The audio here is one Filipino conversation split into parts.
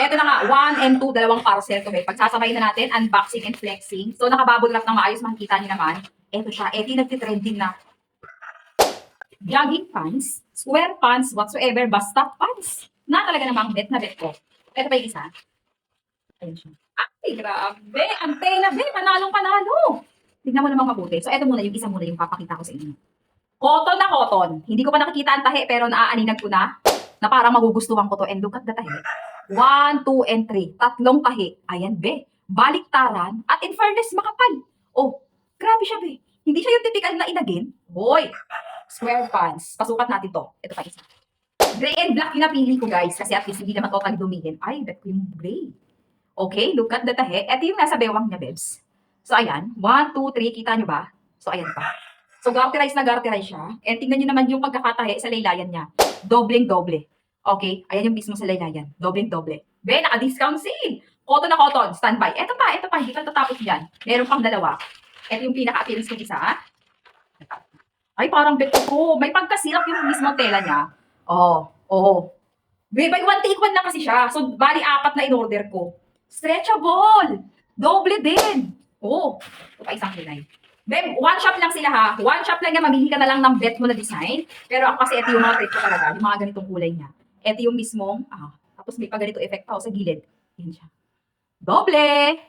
So, ito na nga, 1 and 2, dalawang parcel to, babe. Pagsasabay na natin, unboxing and flexing. So, nakabubble wrap ng maayos, makikita niyo naman. Ito siya, ito yung nagtitrending na jogging pants, square pants, whatsoever, basta pants. Na talaga namang bet na bet ko. Ito pa yung isa. Ayun siya. Ay, grabe. Ang tela, be. Panalong panalo. Tignan mo namang mabuti. So, ito muna, yung isa muna yung papakita ko sa inyo. Cotton na cotton. Hindi ko pa nakikita ang tahi, pero naaaninag ko na parang magugustuhan ko to. And look at the tahi. 1, 2, and 3. Tatlong tahi. Ayan, be. Baliktaran. At in fairness, makapal. Oh, grabe siya, be. Hindi siya yung typical na inagin. Boy, square pants. Pasukat natin to. Ito pa isa. Gray and black yung napili ko, guys. Kasi at least hindi naman totally dumihin. Ay, bet ko yung gray. Okay, look at the tahe. Ito yung nasa bewang niya, bebs. So, ayan. 1, 2, 3. Kita nyo ba? So, ayan pa. So, garterize na garterize siya. And tingnan nyo naman yung pagkakatahe sa laylayan niya. Dobleng-doble. Okay? Ayan yung mismo sa laylayan. Dobleng-doble. Be, naka-discount sale. Cotton na cotton. Standby. Ito pa. Hindi ka tatapos yan. Meron pang dalawa. Ito yung pinaka-appearance kong isa. Ay, parang bet ko. May pagkasirap yung mismo tela niya. Oh. Be, by one take one lang kasi siya. So, bali 4 na in-order ko. Stretchable. Doble din. Oh. Ito pa isang kulay. Beb, one shop lang sila ha. One shop lang yan, mamili ka na lang ng bet mo na design. Pero ako kasi ito yung mga trade ko talaga, yung mga ganitong kulay niya. Ito yung mismong, tapos may pa ganito effect pa sa gilid. Yan siya. Doble!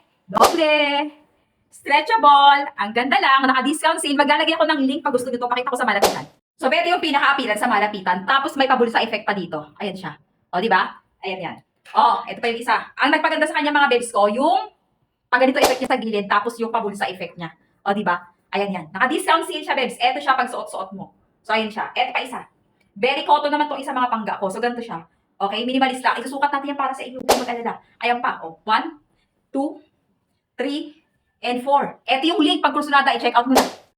Stretchable! Ang ganda lang, naka-discount sale. Maglalagay ako ng link pag gusto nyo ito, pakita ko sa malapitan. So, ito yung pinaka-appealan sa malapitan. Tapos may pabulsa effect pa dito. Ayan siya. O, di ba? Ayan yan. O, ito pa yung isa. Ang nagpaganda sa kanya mga babes ko, yung pag ganito effect niya sa gilid, tapos yung pabulsa effect niya. O, di ba? Ayan yan. Naka-discount sale siya, babes. Ito siya pag suot-suot mo. So, ayan siya. Ito pa isa. Very cotton naman itong isa mga pangga ko. So, ganito siya. Okay, minimalist lang. Isusukat natin yan para sa inyo. Huwag mag-alala. Ayan pa. O, 1, 2, 3, and 4. Ito yung link pag kursunada. I-check out mo na.